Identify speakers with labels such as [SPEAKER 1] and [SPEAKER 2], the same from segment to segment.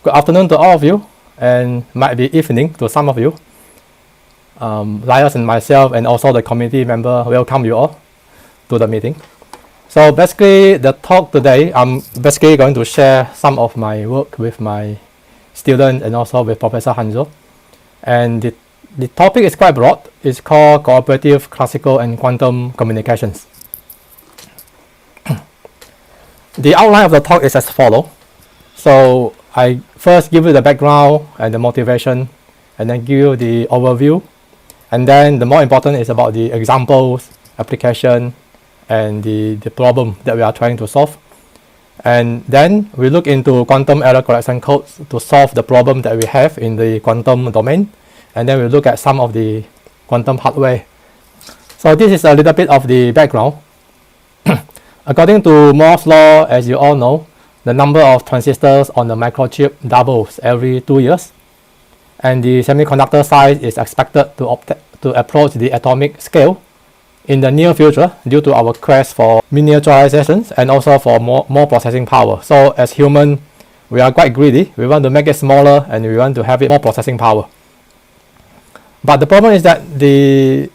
[SPEAKER 1] Good afternoon to all of you, and might be evening to some of you. Lias and myself and also the committee member welcome you all to the meeting. So basically the talk today, I'm basically going to share some of my work with my student and also with Professor Hanzo. And the topic is quite broad. It's called Cooperative, Classical and Quantum Communications. The outline of the talk is as follows. So I first give you the background and the motivation, and then give you the overview, and then the more important is about the examples, application, and the problem that we are trying to solve. And then we look into quantum error correction codes to solve the problem that we have in the quantum domain, and then we look at some of the quantum hardware. So this is a little bit of the background. According to Moore's law, as you all know, the number of transistors on the microchip doubles every 2 years, and the semiconductor size is expected to approach the atomic scale in the near future due to our quest for miniaturizations and also for more processing power. So as human, we are quite greedy. We want to make it smaller and we want to have it more processing power. But the problem is that the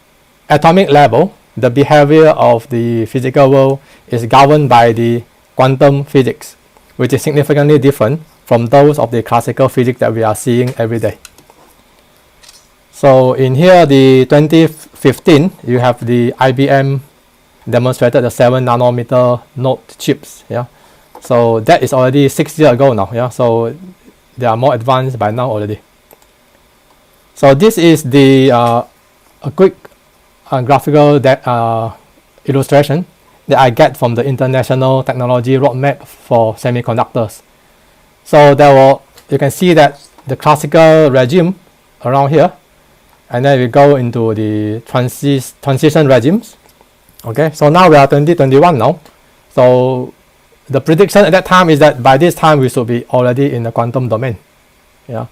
[SPEAKER 1] atomic level, the behavior of the physical world, is governed by the quantum physics, which is significantly different from those of the classical physics that we are seeing every day. So in here, the 2015, you have the IBM demonstrated the 7 nanometer node chips. Yeah, so that is already 6 years ago now. Yeah, so they are more advanced by now already. So this is the a quick graphical illustration that I get from the International Technology Roadmap for Semiconductors. So you can see that the classical regime around here, and then we go into the transition regimes. Okay, so now we are 2021 now. So the prediction at that time is that by this time we should be already in the quantum domain. Yeah.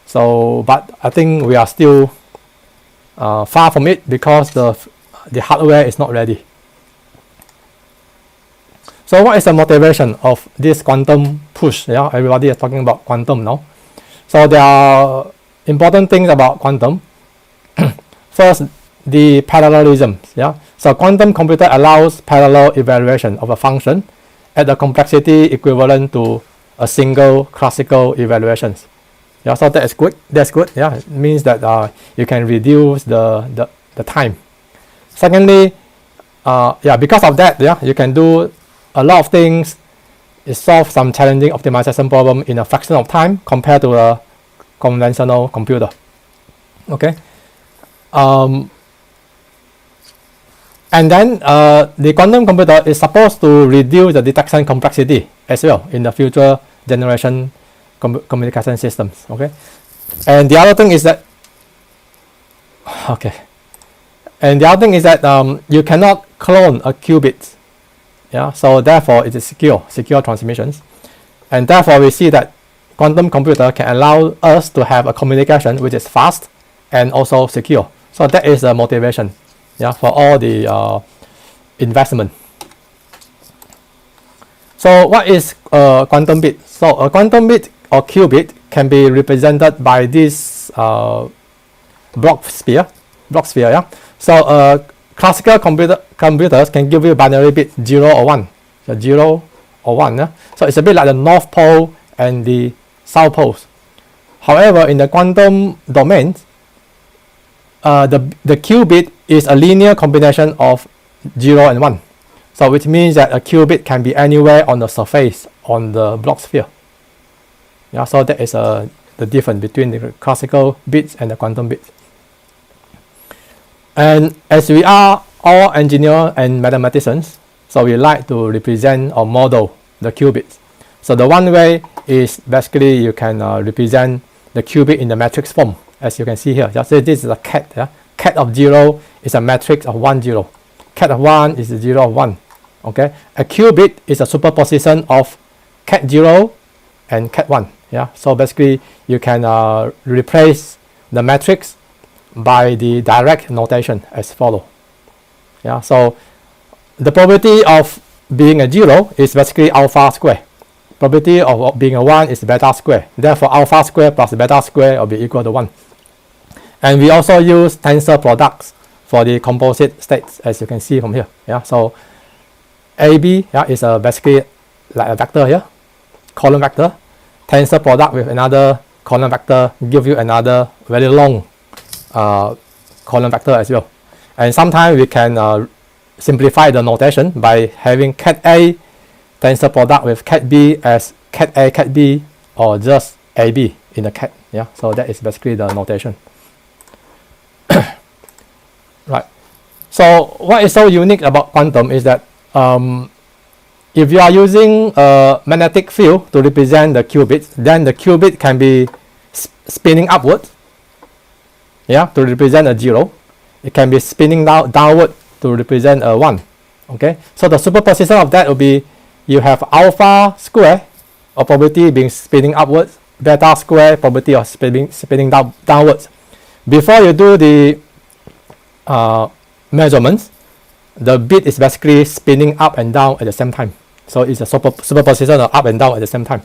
[SPEAKER 1] So, but I think we are still far from it because the hardware is not ready. So what is the motivation of this quantum push? Yeah, everybody is talking about quantum now. So there are important things about quantum. First, the parallelism. Yeah, so quantum computer allows parallel evaluation of a function at a complexity equivalent to a single classical evaluations. Yeah, so that is good. That's good. Yeah, it means that you can reduce the time. Secondly, yeah, because of that, yeah, you can do a lot of things. It solves some challenging optimization problem in a fraction of time compared to a conventional computer. Okay. And then the quantum computer is supposed to reduce the detection complexity as well in the future generation communication systems. Okay. And the other thing is that you cannot clone a qubit. Yeah, so therefore it is secure transmissions, and therefore we see that quantum computer can allow us to have a communication which is fast and also secure. So that is the motivation, yeah, for all the investment. So what is a quantum bit? So a quantum bit or qubit can be represented by this block sphere. Yeah. So classical computers can give you binary bit 0 or 1. So 0 or 1. Yeah? So it's a bit like the North Pole and the South Poles. However, in the quantum domain, the qubit is a linear combination of 0 and 1. So which means that a qubit can be anywhere on the surface on the block sphere. Yeah, so that is the difference between the classical bits and the quantum bits. And as we are all engineers and mathematicians, so we like to represent or model the qubits. So the one way is basically you can represent the qubit in the matrix form, as you can see here. Just say this is a cat. Yeah? Cat of 0 is a matrix of 1, 0. Cat of 1 is 0 of 1. Okay. A qubit is a superposition of cat 0 and cat 1. Yeah. So basically you can replace the matrix by the direct notation as follow. Yeah, so the probability of being a 0 is basically alpha square. probability of being a 1 is beta square. Therefore, alpha square plus beta square will be equal to 1. And we also use tensor products for the composite states, as you can see from here. Yeah, so AB is basically like a vector here, column vector. Tensor product with another column vector give you another very long column vector as well. And sometimes we can simplify the notation by having cat A tensor product with cat B as cat A, cat B, or just AB in the cat. Yeah, so that is basically the notation. Right. So what is so unique about quantum is that if you are using a magnetic field to represent the qubit, then the qubit can be spinning upward, yeah, to represent a 0. It can be spinning downward to represent a 1. Okay, so the superposition of that will be you have alpha square of probability being spinning upwards, beta square probability of spinning downwards. Before you do the measurements, the bit is basically spinning up and down at the same time. So it's a superposition of up and down at the same time.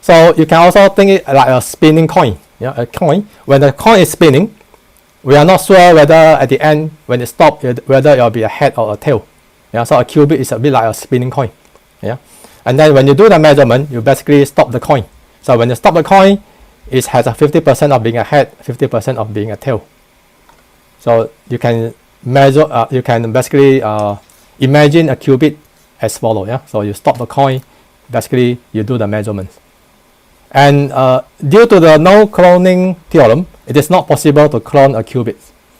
[SPEAKER 1] So you can also think it like a spinning coin. Yeah, a coin. When the coin is spinning, we are not sure whether at the end, when it stops, whether it will be a head or a tail. Yeah, so a qubit is a bit like a spinning coin. Yeah, and then when you do the measurement, you basically stop the coin. So when you stop the coin, it has a 50% of being a head, 50% of being a tail. So you can measure, you can basically imagine a qubit as follows. Yeah, so you stop the coin, basically you do the measurements. And due to the no cloning theorem, it is not possible to clone a qubit.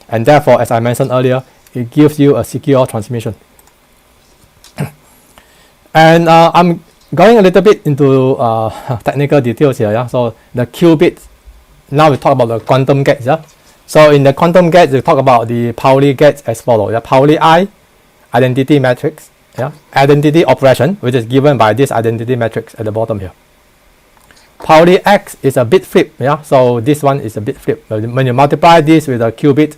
[SPEAKER 1] And therefore, as I mentioned earlier, it gives you a secure transmission. And I'm going a little bit into technical details here. Yeah? So the qubit, now we talk about the quantum gates. Yeah? So in the quantum gates, we talk about the Pauli gates as follows. Yeah? Pauli I, identity matrix, yeah? Identity operation, which is given by this identity matrix at the bottom here. Pauli X is a bit flip, yeah. So this one is a bit flip. When you multiply this with a qubit,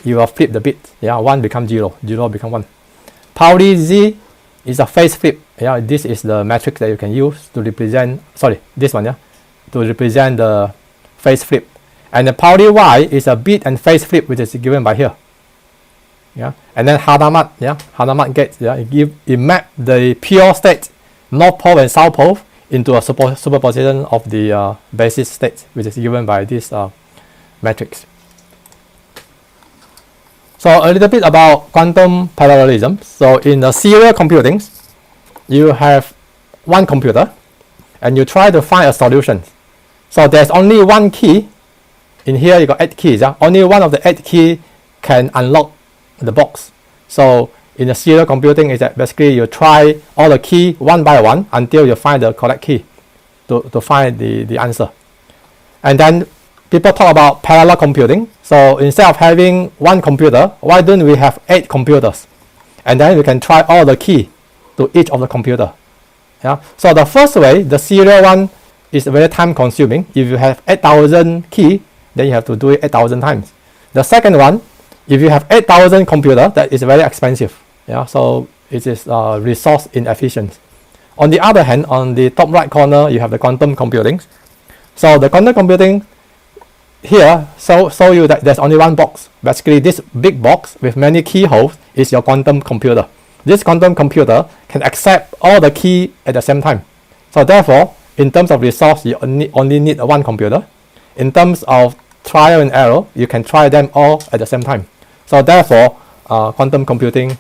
[SPEAKER 1] you will flip the bit. Yeah, 1 becomes 0, 0 becomes 1. Pauli Z is a phase flip. Yeah, this is the matrix that you can use to represent. Sorry, this one, yeah, to represent the phase flip. And the Pauli Y is a bit and phase flip, which is given by here. Yeah, and then Hadamard, yeah, Hadamard gate, yeah, it map the pure state, north pole and south pole, into a superposition of the basis states, which is given by this matrix. So a little bit about quantum parallelism. So in the serial computing, you have one computer and you try to find a solution. So there's only one key. In here you got 8 keys. Yeah? Only one of the 8 keys can unlock the box. So in the serial computing is that basically you try all the key one by one until you find the correct key to find the answer. And then people talk about parallel computing. So instead of having one computer, why don't we have 8 computers? And then we can try all the key to each of the computer. Yeah. So the first way, the serial one, is very time consuming. If you have 8,000 key, then you have to do it 8,000 times. The second one, if you have 8,000 computer, that is very expensive. Yeah, so it is resource inefficient. On the other hand, on the top right corner, you have the quantum computing. So the quantum computing here show you that there's only one box. Basically, this big box with many keyholes is your quantum computer. This quantum computer can accept all the key at the same time. So therefore, in terms of resource, you only need one computer. In terms of trial and error, you can try them all at the same time. So therefore, quantum computing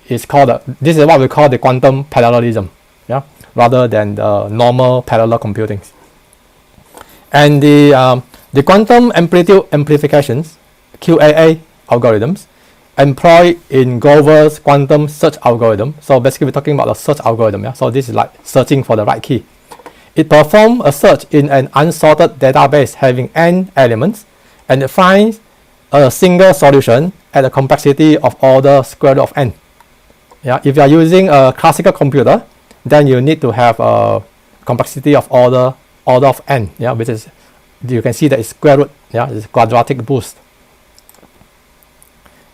[SPEAKER 1] is called, this is what we call the quantum parallelism, yeah, rather than the normal parallel computing. And the quantum amplitude amplifications, QAA algorithms, employed in Grover's quantum search algorithm. So basically we're talking about a search algorithm, yeah. So this is like searching for the right key. It performs a search in an unsorted database having n elements, and it finds a single solution at a complexity of order square root of n. Yeah, if you are using a classical computer, then you need to have a complexity of order of n. Yeah, which is, you can see that it's square root. Yeah, it's quadratic boost.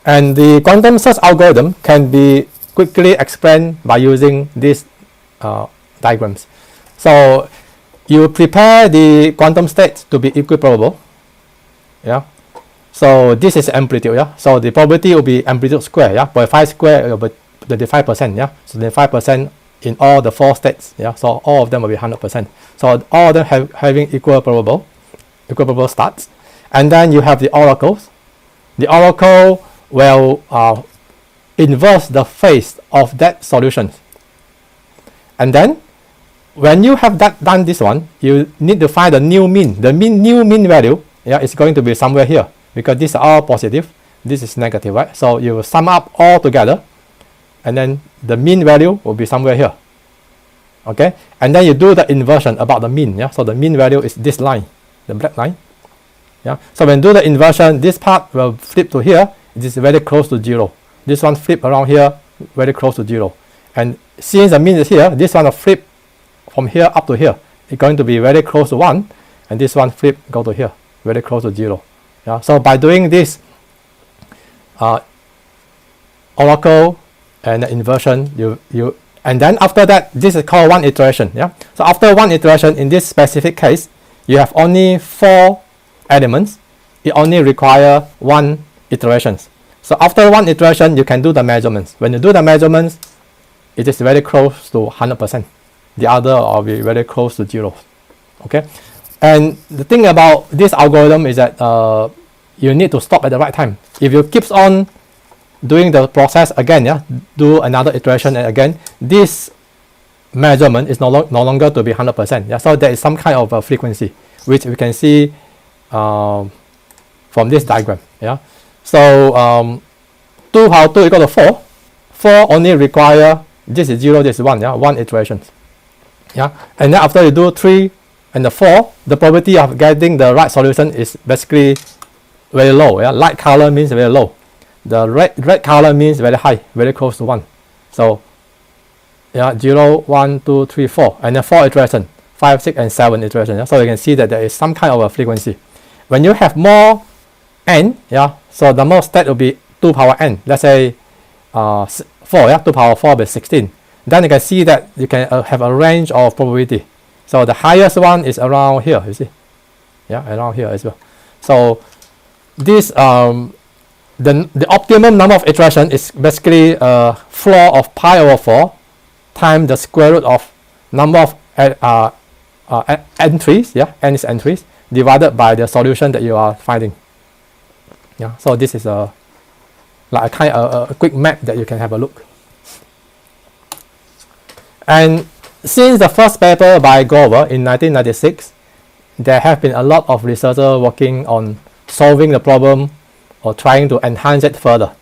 [SPEAKER 1] And the quantum search algorithm can be quickly explained by using this diagrams. So you prepare the quantum states to be equiprobable. Yeah. So this is amplitude. Yeah. So the probability will be amplitude square. Yeah. 0.5 square will be 25%. Yeah. So 25% in all the 4 states. Yeah. So all of them will be 100%. So all of them having equiprobable starts. And then you have the oracles. The oracle will inverse the phase of that solution. And then when you have done this one, you need to find the new mean. The new mean value, yeah, is going to be somewhere here, because these are all positive, this is negative, right? So you sum up all together, and then the mean value will be somewhere here. Okay, and then you do the inversion about the mean. Yeah, so the mean value is this line, the black line. Yeah, so when you do the inversion, this part will flip to here. It is very close to 0. This one flip around here, very close to 0. And since the mean is here, this one will flip from here up to here. It's going to be very close to 1, and this one flip go to here, very close to 0. Yeah, so by doing this oracle and the inversion, and then after that, this is called one iteration. Yeah, so after one iteration, in this specific case, you have only 4 elements. It only require 1 iterations. So after 1 iteration, you can do the measurements. When you do the measurements, it is very close to 100%. The other will be very close to 0. Okay, and the thing about this algorithm is that you need to stop at the right time. If you keep on doing the process again, yeah, do another iteration and again, this measurement is no longer to be 100%. Yeah, so there is some kind of a frequency which we can see from this diagram. Yeah, so 2 power 2 equal to 4. 4 only require, this is 0, this is 1. Yeah, 1 iteration. Yeah, and then after you do 3 and the 4, the probability of getting the right solution is basically very low. Yeah, light color means very low. The red color means very high, very close to 1. So yeah, 0, 1, 2, 3, 4, and then 4 iteration, 5, 6, and 7 iteration. Yeah? So you can see that there is some kind of a frequency. When you have more n, yeah, so the most state will be 2 power n. Let's say 4, yeah, 2 power 4 is 16. Then you can see that you can have a range of probability. So the highest one is around here, you see, yeah, around here as well. So this the optimum number of iteration is basically a floor of pi over 4 times the square root of number of entries, yeah, n is entries, divided by the solution that you are finding. Yeah, so this is a like a kind of a quick map that you can have a look. And since the first paper by Grover in 1996, there have been a lot of researchers working on solving the problem or trying to enhance it further.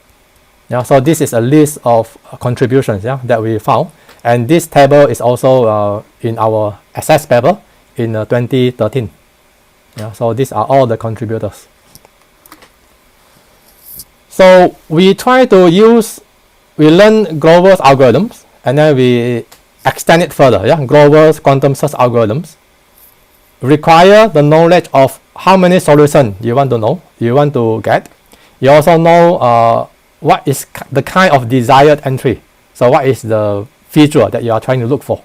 [SPEAKER 1] Yeah, so this is a list of contributions, yeah, that we found, and this table is also in our SS paper in 2013. Yeah, so these are all the contributors. So we try to we learn Grover's algorithms, and then we extend it further. Yeah, Grover's quantum search algorithms require the knowledge of how many solutions you want to know, you want to get. You also know what is the kind of desired entry. So what is the feature that you are trying to look for.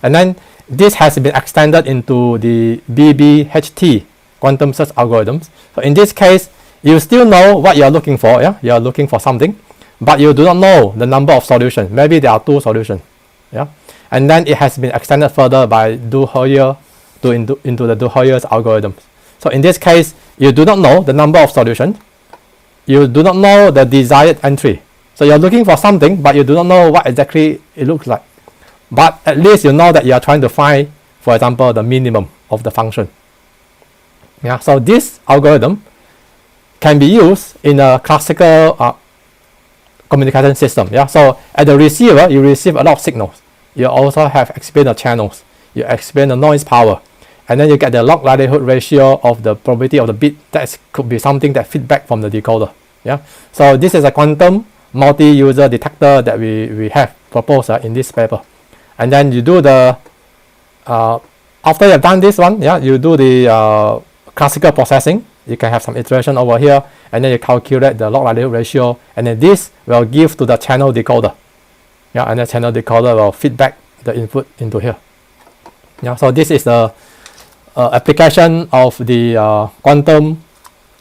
[SPEAKER 1] And then this has been extended into the BBHT quantum search algorithms. So in this case, you still know what you are looking for. Yeah, you are looking for something, but you do not know the number of solutions. Maybe there are 2 solutions. Yeah, and then it has been extended further by Decoherence into the Decoherence algorithms. So in this case, you do not know the number of solutions. You do not know the desired entry. So you're looking for something, but you do not know what exactly it looks like. But at least you know that you are trying to find, for example, the minimum of the function. Yeah, so this algorithm can be used in a classical communication system. Yeah, so at the receiver, you receive a lot of signals. You also have explained the channels. You explain the noise power, and then you get the log likelihood ratio of the probability of the bit. That could be something that feedback from the decoder. Yeah, so this is a quantum multi-user detector that we have proposed in this paper. And then you do the after you have done this one, yeah, you do the classical processing. You can have some iteration over here, and then you calculate the log likelihood ratio, and then this will give to the channel decoder. Yeah, and the channel decoder will feedback the input into here. Yeah, so this is the application of the quantum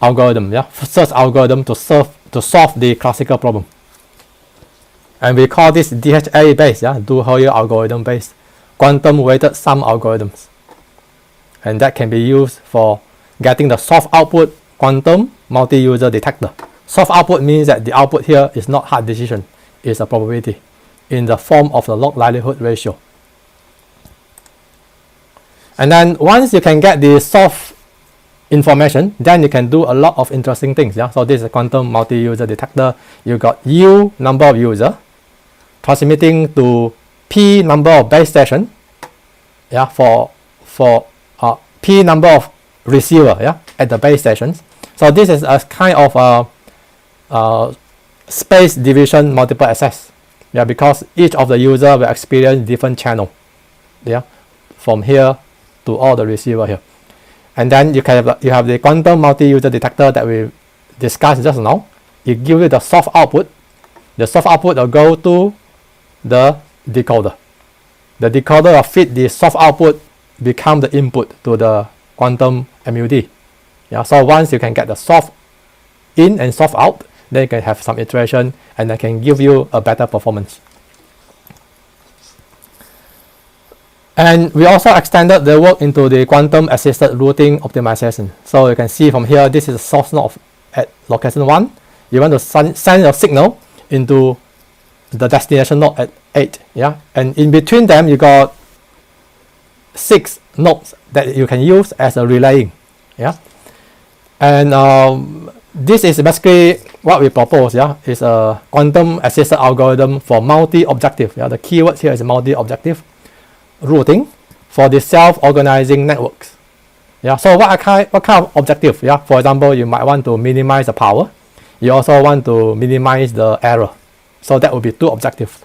[SPEAKER 1] algorithm, yeah, search algorithm to solve the classical problem. And we call this DHA based, yeah, Du-Heuer algorithm based quantum weighted sum algorithms. And that can be used for getting the soft output quantum multi-user detector. Soft output means that the output here is not hard decision, it's a probability in the form of the log likelihood ratio. And then once you can get the soft information, then you can do a lot of interesting things. Yeah, so this is a quantum multi-user detector. You got U number of user transmitting to P number of base station. Yeah, for P number of receiver. Yeah, at the base stations. So this is a kind of space division multiple access. Yeah, because each of the user will experience different channel. Yeah, from here to all the receiver here. And then you have the quantum multi-user detector that we discussed just now. It gives you the soft output. The soft output will go to the decoder. The decoder will feed the soft output, become the input to the quantum MUD. Yeah, so once you can get the soft in and soft out, then you can have some iteration and that can give you a better performance. And we also extended the work into the quantum assisted routing optimization. So you can see from here, this is a source node at location 1. You want to send a signal into the destination node at 8. Yeah, and in between them, you got 6 nodes that you can use as a relaying. Yeah, and this is basically what we propose. Yeah, is a quantum assisted algorithm for multi-objective. Yeah, the keyword here is multi-objective routing for the self-organizing networks. Yeah, so what kind of objective? Yeah, for example, you might want to minimize the power. You also want to minimize the error. So that would be 2 objectives.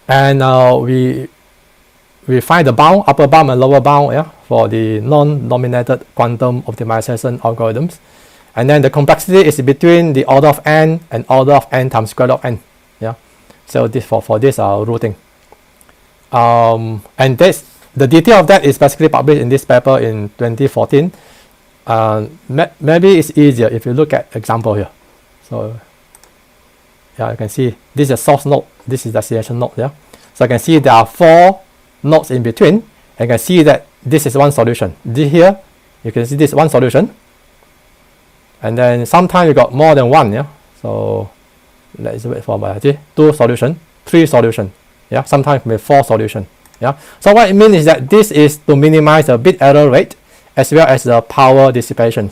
[SPEAKER 1] And we find the bound, upper bound and lower bound, yeah, for the non-dominated quantum optimization algorithms. And then the complexity is between the order of n and order of n times square root of n. Yeah, so this for this routing. And the detail of that is basically published in this paper in 2014. Maybe it's easier if you look at example here. So yeah, you can see this is source node, this is destination node. Yeah, so you can see there are 4 nodes in between, and you can see that this is one solution. This here, you can see this one solution, and then sometimes you got more than one. Yeah, so let's wait for 2 solution, 3 solution. Yeah, sometimes with 4 solution. Yeah, so what it means is that this is to minimize the bit error rate as well as the power dissipation.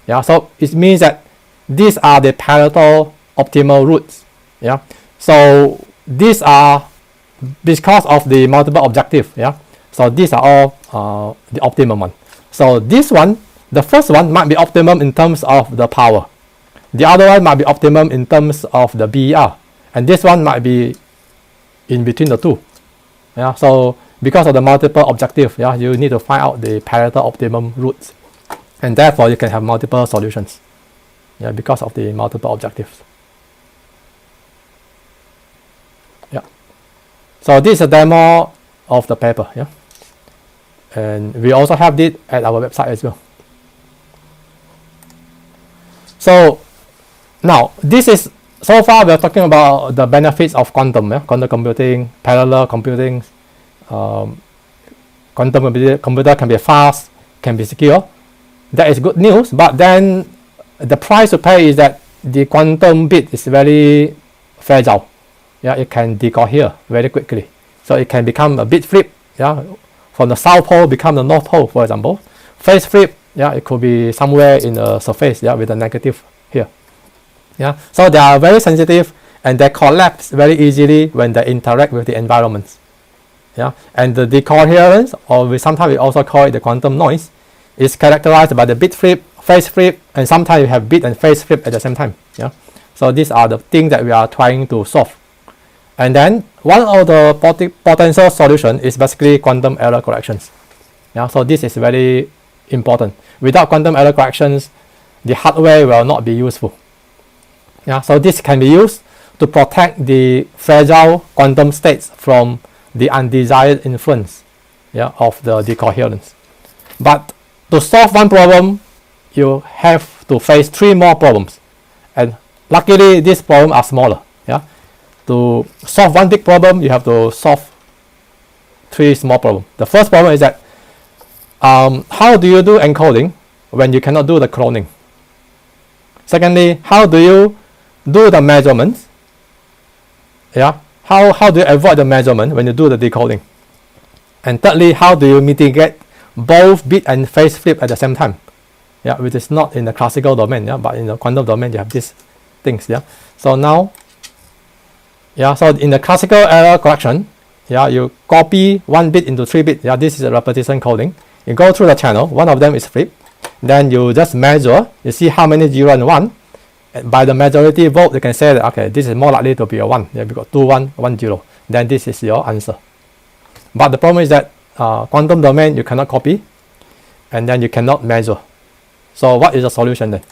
[SPEAKER 1] Yeah, so it means that these are the Pareto optimal routes. Yeah, so these are because of the multiple objective. Yeah, so these are all the optimum one. So this one, the first one might be optimum in terms of the power. The other one might be optimum in terms of the BER, and this one might be in between the 2. Yeah, so because of the multiple objective, yeah, you need to find out the Pareto optimum routes, and therefore you can have multiple solutions. Yeah, because of the multiple objectives. Yeah, so this is a demo of the paper. Yeah, and we also have it at our website as well. So now this is, so far we are talking about the benefits of quantum, yeah? Quantum computing, parallel computing. Quantum computer can be fast, can be secure. That is good news, but then the price to pay is that the quantum bit is very fragile. Yeah, it can decohere very quickly. So it can become a bit flip. Yeah, from the south pole become the north pole, for example. Phase flip. Yeah, it could be somewhere in the surface. Yeah, with a negative here. Yeah, so they are very sensitive and they collapse very easily when they interact with the environments. Yeah, and the decoherence, or sometimes we also call it the quantum noise, is characterized by the bit flip, phase flip, and sometimes you have bit and phase flip at the same time. Yeah, so these are the things that we are trying to solve. And then one of the potential solution is basically quantum error corrections. Yeah, so this is very important. Without quantum error corrections, the hardware will not be useful. Yeah, so this can be used to protect the fragile quantum states from the undesired influence, yeah, of the decoherence. But to solve one problem, you have to face 3 more problems, and luckily these problems are smaller. Yeah, to solve one big problem, you have to solve 3 small problems. The first problem is that how do you do encoding when you cannot do the cloning? Secondly, how do you do the measurements? Yeah, how do you avoid the measurement when you do the decoding? And thirdly, how do you mitigate both bit and phase flip at the same time? Yeah, which is not in the classical domain, yeah, but in the quantum domain you have these things. Yeah, so now, yeah, so in the classical error correction, yeah, you copy 1 bit into 3 bit. Yeah, this is a repetition coding. You go through the channel, one of them is flip, then you just measure, you see how many 0 and 1. And by the majority vote, you can say that, okay, this is more likely to be a 1. Yeah, because 2 1 1 0, then this is your answer. But the problem is that quantum domain you cannot copy, and then you cannot measure. So what is the solution then?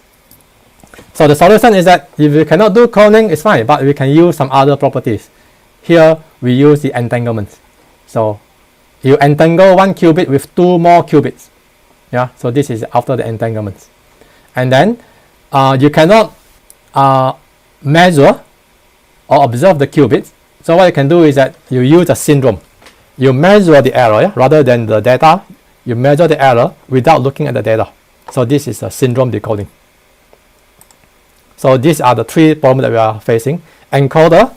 [SPEAKER 1] So the solution is that if you cannot do cloning, it's fine, but we can use some other properties. Here we use the entanglement. So you entangle 1 qubit with 2 more qubits. Yeah, so this is after the entanglement. And then you cannot measure or observe the qubits. So what you can do is that you use a syndrome. You measure the error, yeah? Rather than the data, you measure the error without looking at the data. So this is a syndrome decoding. So these are the 3 problems that we are facing. Encoder,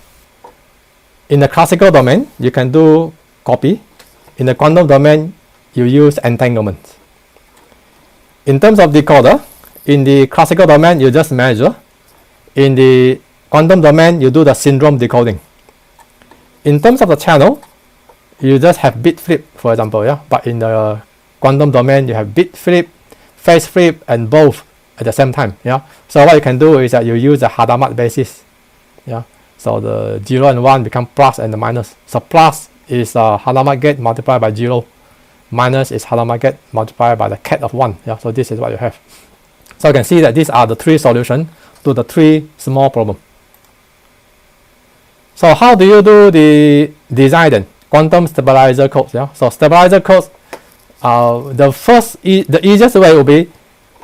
[SPEAKER 1] in the classical domain, you can do copy. In the quantum domain, you use entanglement. In terms of decoder, in the classical domain, you just measure. In the quantum domain, you do the syndrome decoding. In terms of the channel, you just have bit flip, for example, yeah. But in the quantum domain, you have bit flip, phase flip, and both at the same time, yeah. So what you can do is that you use the Hadamard basis, yeah. So the 0 and 1 become plus and the minus. So plus is Hadamard gate multiplied by 0, minus is Hadamard gate multiplied by the cat of 1, yeah. So this is what you have. So you can see that these are the 3 solutions to the 3 small problems. So how do you do the design then? Quantum stabilizer codes, yeah. So stabilizer codes, the easiest way will be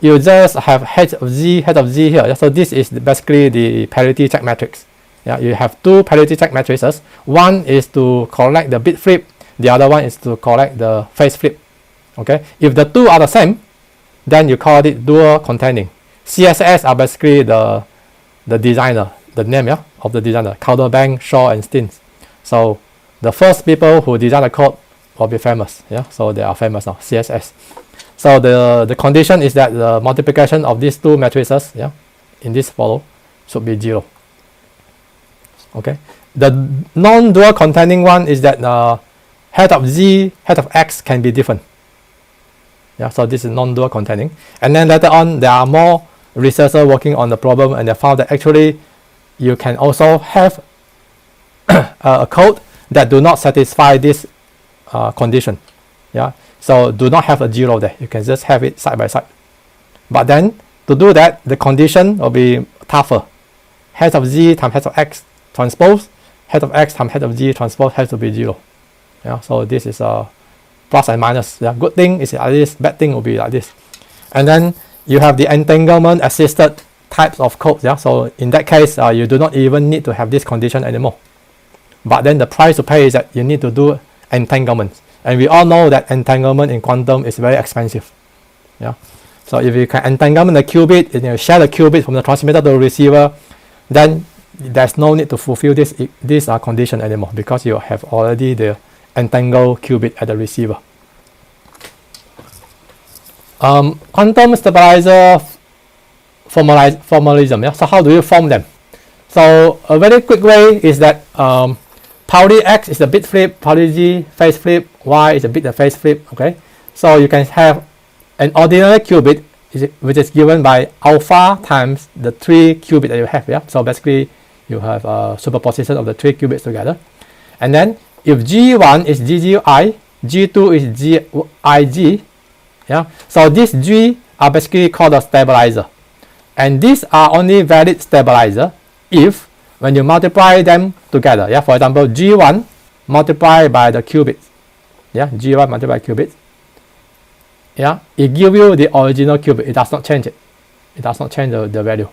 [SPEAKER 1] you just have head of z here. Yeah? So this is basically the parity check matrix. Yeah, you have 2 parity check matrices. One is to correct the bit flip, the other one is to correct the phase flip. Okay, if the 2 are the same, then you call it dual containing. CSS are basically the designer, the name, yeah, of the designer, Calderbank, Shaw, and Stins. So the first people who design the code will be famous, yeah. So they are famous now, CSS. So the condition is that the multiplication of these 2 matrices, yeah, in this follow should be 0. Okay. The non-dual containing one is that head of z, head of x can be different. Yeah. So this is non-dual containing. And then later on, there are more researchers working on the problem, and they found that actually you can also have a code that do not satisfy this condition. Yeah, so do not have a 0 there. You can just have it side by side. But then to do that, the condition will be tougher. Head of z times head of x transpose, head of x times head of z transpose has to be 0. Yeah, so this is a plus and minus. Yeah, good thing is like this, bad thing will be like this. And then you have the entanglement assisted types of codes. Yeah, so in that case, you do not even need to have this condition anymore. But then the price to pay is that you need to do entanglement. And we all know that entanglement in quantum is very expensive. Yeah. So if you can entanglement the qubit and you share the qubit from the transmitter to the receiver, then there's no need to fulfill this condition anymore, because you have already the entangled qubit at the receiver. Quantum stabilizer formalism. Yeah. So how do you form them? So a very quick way is that Pauli X is the bit flip, Pauli G phase flip, Y is a bit and phase flip. Okay, so you can have an ordinary qubit which is given by alpha times the 3 qubits that you have. Yeah, so basically you have a superposition of the 3 qubits together, and then if G1 is GGI, G2 is GIG. Yeah, so these G are basically called a stabilizer, and these are only valid stabilizer if when you multiply them together. Yeah, for example, G1 multiplied by the qubit. Yeah, G1 multiplied by qubit. Yeah, it gives you the original qubit. It does not change it. It does not change the value.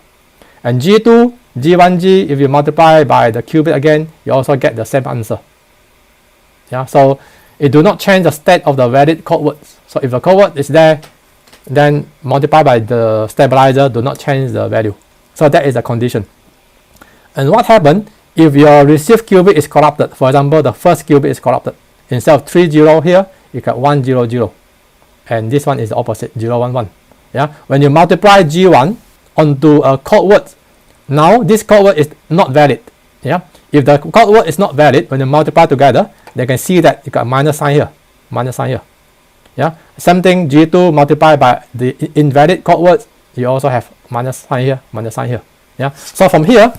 [SPEAKER 1] And G2, G1G, if you multiply by the qubit again, you also get the same answer. Yeah, so it do not change the state of the valid code words. So if the code word is there, then multiply by the stabilizer do not change the value. So that is the condition. And what happens if your received qubit is corrupted? For example, the first qubit is corrupted. Instead of 3 0 here, you got 1 0 0. And this one is the opposite, 0 1 1. Yeah, when you multiply G1 onto a code word, now this code word is not valid. Yeah, if the code word is not valid, when you multiply together, they can see that you got minus sign here, minus sign here. Yeah, same thing, G2 multiplied by the invalid code words, you also have minus sign here, minus sign here. Yeah, so from here,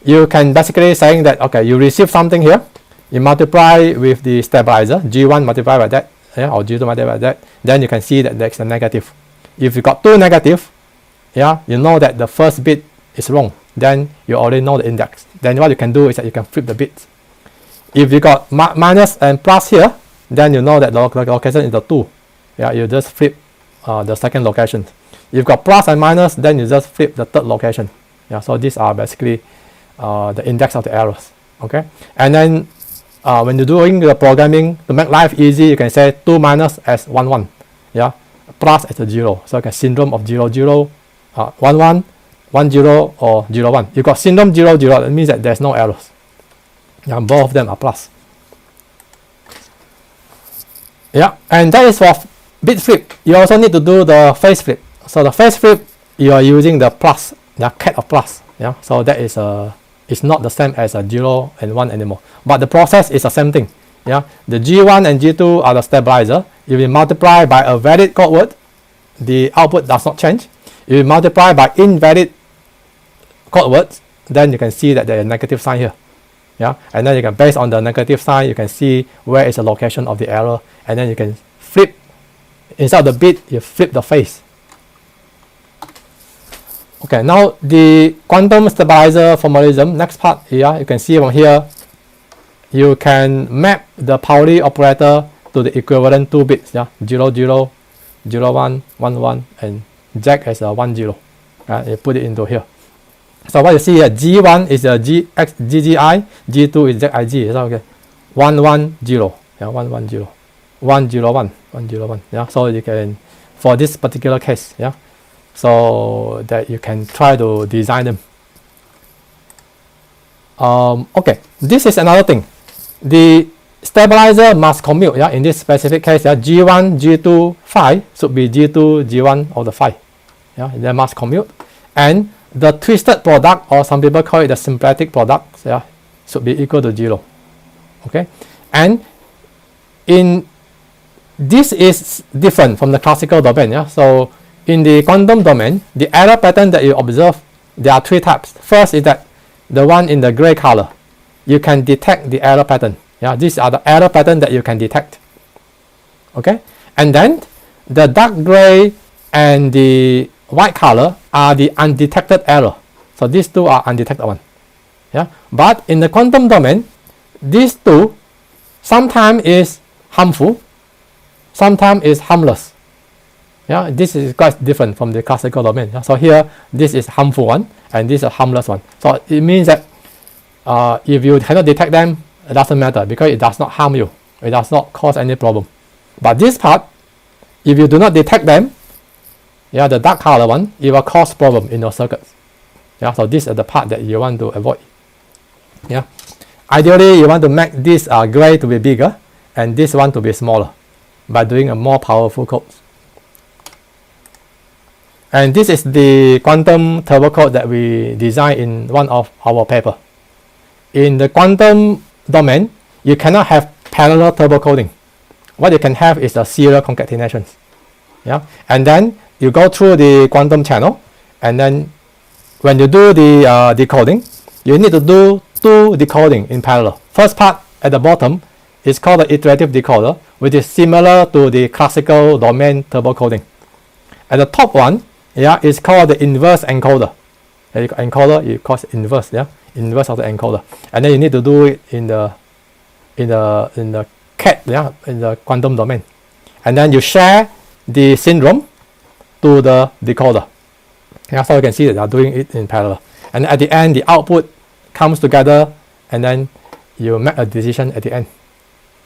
[SPEAKER 1] you can basically saying that, okay, you receive something here, you multiply with the stabilizer, G1 multiplied by that, yeah, or G2 multiplied by that, then you can see that there's a negative. If you got two negative, yeah, you know that the first bit is wrong, then you already know the index. Then what you can do is that you can flip the bits. If you got minus and plus here, then you know that the location is the 2. Yeah, you just flip the second location. If you've got plus and minus, then you just flip the third location. Yeah, so these are basically the index of the errors. Okay, and then when you're doing the programming to make life easy, you can say 2 minus as 1 1. Yeah, plus as a 0. So you can syndrome of 0 0, 1 1, 1 0, or 0 1. You got syndrome 0 0. That means that there's no errors. Yeah, both of them are plus. Yeah, and that is for bit flip. You also need to do the phase flip. So the phase flip, you are using the plus, the cat of plus. Yeah, so that is it's not the same as a 0 and 1 anymore. But the process is the same thing. Yeah, the G1 and G2 are the stabilizer. If you multiply by a valid code word, the output does not change. If you multiply by invalid code words, then you can see that there is a negative sign here. Yeah, and then you can, based on the negative sign, you can see where is the location of the error, and then you can flip, instead of the bit, you flip the phase. Okay, now the quantum stabilizer formalism, next part here, you can see from here, you can map the Pauli operator to the equivalent 2 bits, yeah, 0 0, 0 1, 1 1, and jack as a 1 0. You put it into here. So what you see here, G1 is a GGI, G2 is ZIG. So okay, 1 1 0, yeah, 1 1 0, 1 0 1, 1 0 1. Yeah, so you can, for this particular case, yeah, so that you can try to design them. Okay, this is another thing. The stabilizer must commute. Yeah, in this specific case, yeah, G1, G2, phi should be G2, G1 of the phi. Yeah, they must commute, and the twisted product, or some people call it the symplectic product, yeah, should be equal to 0. Okay, and in this is different from the classical domain. Yeah, so in the quantum domain, the error pattern that you observe, there are 3 types. First is that the one in the gray color, you can detect the error pattern. Yeah, these are the error pattern that you can detect. Okay, and then the dark gray and the white color are the undetected error. So these 2 are undetected one. Yeah, but in the quantum domain, these 2 sometimes is harmful, sometimes is harmless. Yeah, this is quite different from the classical domain. Yeah? So here, this is harmful one, and this is a harmless one. So it means that if you cannot detect them, it doesn't matter, because it does not harm you. It does not cause any problem. But this part, if you do not detect them, yeah, the dark color one, it will cause problem in your circuits. Yeah, so this is the part that you want to avoid. Yeah, ideally you want to make this gray to be bigger and this one to be smaller by doing a more powerful code. And this is the quantum turbo code that we designed in one of our paper. In the quantum domain, you cannot have parallel turbo coding. What you can have is a serial concatenations. Yeah, and then you go through the quantum channel, and then when you do the decoding, you need to do 2 decoding in parallel. First part at the bottom is called the iterative decoder, which is similar to the classical domain turbo coding. At the top one, yeah, is called the inverse encoder. Encoder, you call it inverse, yeah, inverse of the encoder. And then you need to do it in the the cat, yeah, in the quantum domain, and then you share the syndrome to the decoder. Yeah, so you can see that they are doing it in parallel, and at the end the output comes together, and then you make a decision at the end.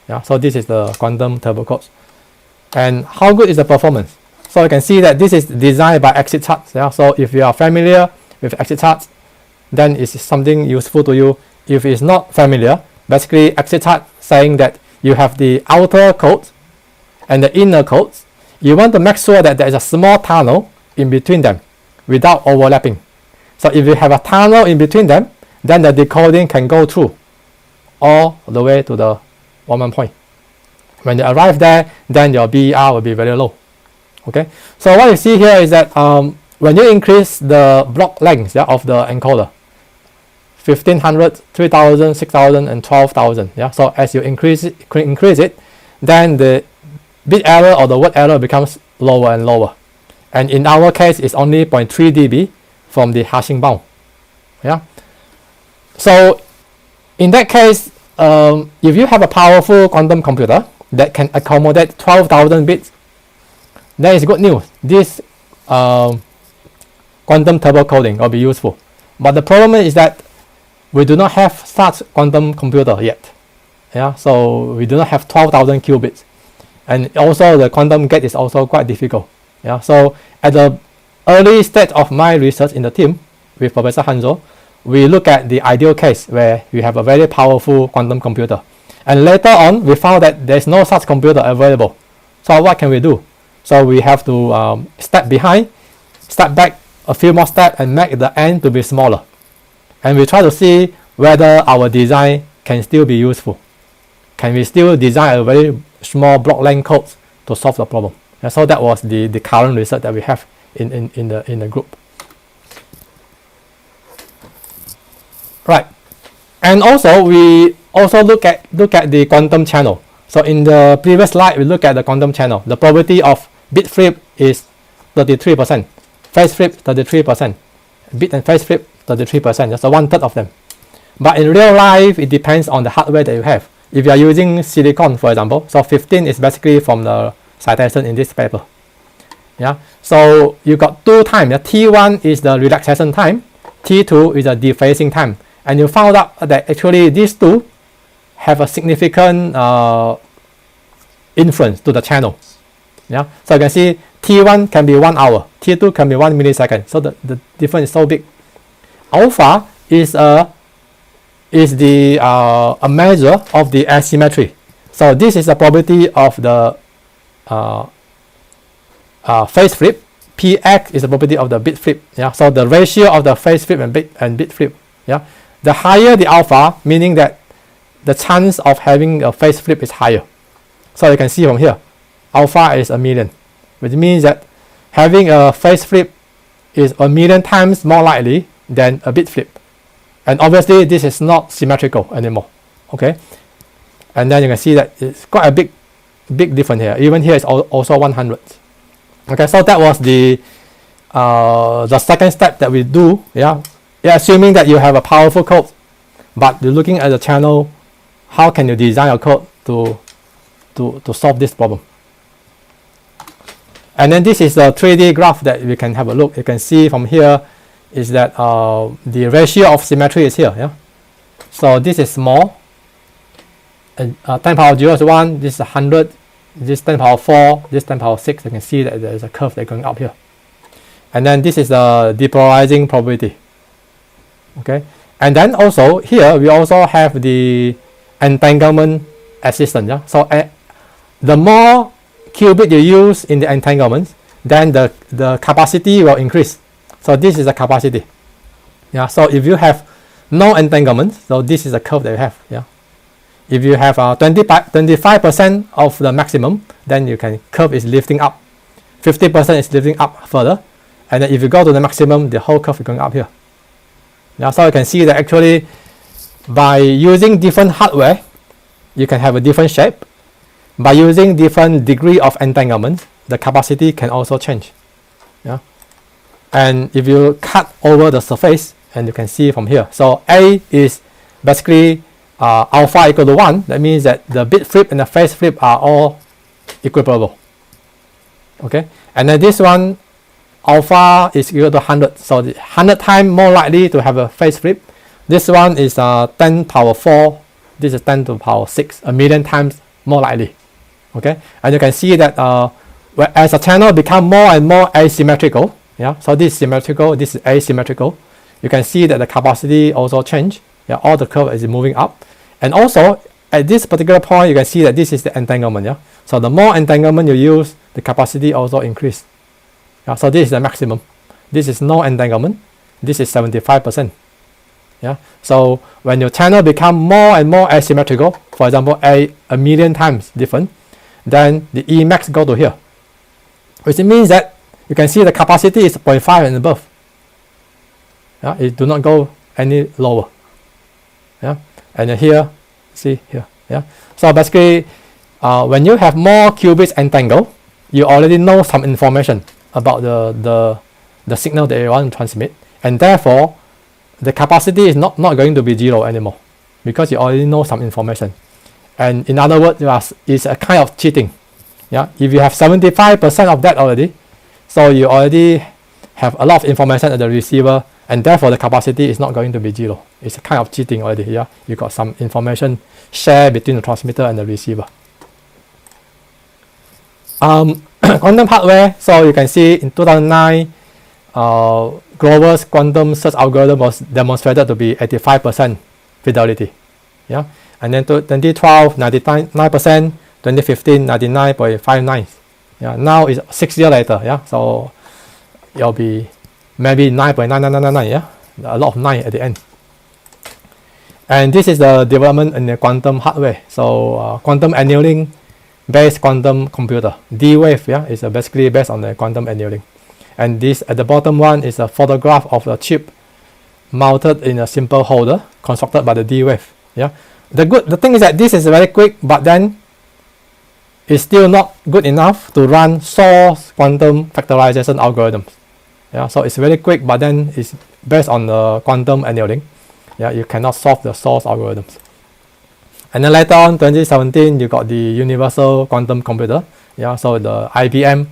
[SPEAKER 1] Yeah, so this is the quantum turbo codes. And how good is the performance? So you can see that this is designed by exit charts. Yeah, so if you are familiar with exit charts, then it's something useful to you. If it's not familiar, basically exit chart saying that you have the outer codes and the inner codes. You want to make sure that there is a small tunnel in between them without overlapping. So if you have a tunnel in between them, then the decoding can go through all the way to the 1 point. When you arrive there, then your BER will be very low. Okay, so what you see here is that when you increase the block length, yeah, of the encoder, 1500, 3000, 6000, and 12,000. Yeah, so as you increase it, then the bit error or the word error becomes lower and lower. And in our case, it's only 0.3 dB from the hashing bound. Yeah. So in that case, if you have a powerful quantum computer that can accommodate 12,000 bits, then it's good news. This quantum turbo coding will be useful. But the problem is that we do not have such quantum computer yet. Yeah, so we do not have 12,000 qubits, and also the quantum gate is also quite difficult. Yeah, so at the early stage of my research in the team with Professor Hanzo, we look at the ideal case where we have a very powerful quantum computer, and later on we found that there is no such computer available. So what can we do? So we have to step back a few more steps and make the n to be smaller, and we try to see whether our design can still be useful. Can we still design a very small block length code to solve the problem? And so that was the current research that we have in the group. Right, and also we also look at the quantum channel. So in the previous slide, we look at the quantum channel. The probability of bit flip is 33%, phase flip 33%, bit and phase flip 33%, just 1/3 of them. But in real life, it depends on the hardware that you have. If you are using silicon, for example, so 15 is basically from the citation in this paper. Yeah, so you got two times. Yeah? T1 is the relaxation time, T2 is the dephasing time, and you found out that actually these two have a significant influence to the channel. Yeah, so you can see T1 can be 1 hour, T2 can be 1 millisecond. So the difference is so big. Alpha is a measure of the asymmetry. So this is the probability of the phase flip. Px is the probability of the bit flip. Yeah, so the ratio of the phase flip and bit flip. Yeah, the higher the alpha, meaning that the chance of having a phase flip is higher. So you can see from here, alpha is 1,000,000, which means that having a phase flip is 1,000,000 times more likely than a bit flip. And obviously this is not symmetrical anymore. Okay, and then you can see that it's quite a big difference here. Even here is also 100. Okay, so that was the second step that we do. Yeah, assuming that you have a powerful code, but you're looking at the channel, how can you design a code to solve this problem? And then this is a 3D graph that we can have a look. You can see from here is that the ratio of symmetry is here. Yeah, so this is small, and 10 power 0 is 1, this is 100, this 10 power 4, this 10 power 6. You can see that there is a curve that's going up here. And then this is the depolarizing probability. Okay, and then also here we also have the entanglement assistance. Yeah, so the more qubit you use in the entanglement, then the capacity will increase. So this is the capacity. Yeah, so if you have no entanglement, so this is the curve that you have. Yeah, if you have 25% of the maximum, then you can curve is lifting up, 50% is lifting up further, and then if you go to the maximum, the whole curve is going up here. Yeah, so you can see that actually by using different hardware, you can have a different shape. By using different degree of entanglement, the capacity can also change. Yeah, and if you cut over the surface, and you can see from here, so A is basically alpha equal to 1, that means that the bit flip and the phase flip are all equiparable. Okay, and then this one, alpha is equal to 100, so the 100 times more likely to have a phase flip. This one is 10 power 4, this is 10 to the power 6, a million times more likely. Okay, and you can see that as a channel become more and more asymmetrical, yeah, so this is symmetrical, this is asymmetrical, you can see that the capacity also change. Yeah, all the curve is moving up, and also at this particular point you can see that this is the entanglement. Yeah, so the more entanglement you use, the capacity also increase. Yeah, so this is the maximum, this is no entanglement, this is 75%. Yeah, so when your channel become more and more asymmetrical, for example a million times different, then the E max go to here, which means that you can see the capacity is 0.5 and above. Yeah, it do not go any lower. Yeah, and here, see here. Yeah, so basically when you have more qubits entangled, you already know some information about the signal that you want to transmit, and therefore the capacity is not going to be 0 anymore, because you already know some information. And in other words, it's a kind of cheating. Yeah, if you have 75% of that already, so you already have a lot of information at the receiver, and therefore the capacity is not going to be 0. It's a kind of cheating already. Yeah, you got some information shared between the transmitter and the receiver. Quantum hardware, so you can see in 2009 Grover's quantum search algorithm was demonstrated to be 85% fidelity. Yeah, and then 2012 99%, 2015 99.59. Yeah, now it's 6 years later. Yeah, so it'll be maybe 9.9999. Yeah, a lot of 9 at the end. And this is the development in the quantum hardware. So quantum annealing based quantum computer, D-Wave. Yeah, is basically based on the quantum annealing. And this at the bottom one is a photograph of a chip mounted in a simple holder constructed by the D-Wave. Yeah, the thing is that this is very quick, but then it's still not good enough to run source quantum factorization algorithms. Yeah, so it's very quick, but then it's based on the quantum annealing. Yeah, you cannot solve the source algorithms. And then later on, 2017, you got the universal quantum computer. Yeah, so the IBM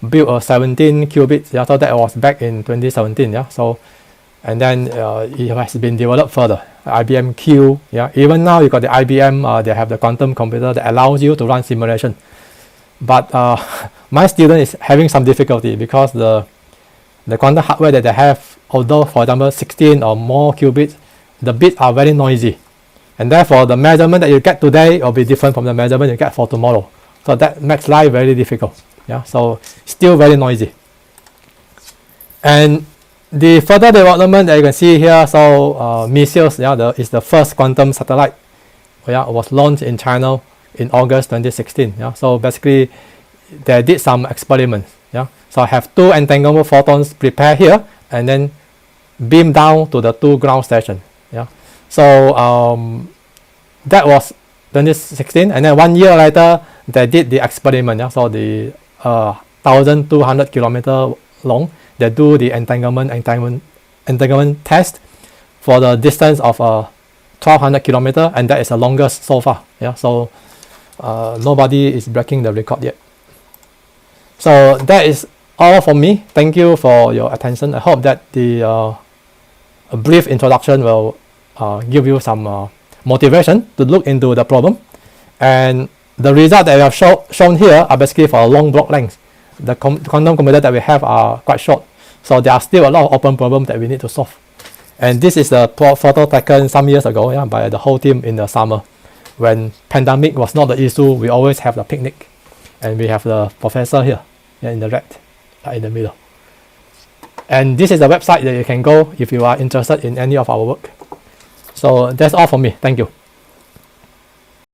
[SPEAKER 1] built a 17 qubits. Yeah, so that was back in 2017. Yeah, so and then it has been developed further. IBM Q. Yeah, even now you got the IBM. They have the quantum computer that allows you to run simulation. But my student is having some difficulty because the quantum hardware that they have, although for example 16 or more qubits, the bits are very noisy, and therefore the measurement that you get today will be different from the measurement you get for tomorrow. So that makes life very difficult. Yeah, so still very noisy. And the further development that you can see here, so Meteos, yeah, is the first quantum satellite. Yeah, was launched in China in August 2016. Yeah, so basically they did some experiments. Yeah, so I have 2 entanglement photons prepared here and then beam down to the 2 ground stations. Yeah, so that was 2016, and then 1 year later they did the experiment. Yeah, so the 1,200 kilometer long, they do the entanglement test for the distance of 1,200 kilometer, and that is the longest so far. Yeah, so nobody is breaking the record yet. So that is all from me. Thank you for your attention. I hope that the a brief introduction will give you some motivation to look into the problem. And the results that I have shown here are basically for a long block length. The quantum computer that we have are quite short, so there are still a lot of open problems that we need to solve. And this is the photo taken some years ago, yeah, by the whole team in the summer. When pandemic was not the issue, we always have the picnic, and we have the professor here, yeah, in the red, in the middle. And this is the website that you can go if you are interested in any of our work. So that's all from me. Thank you.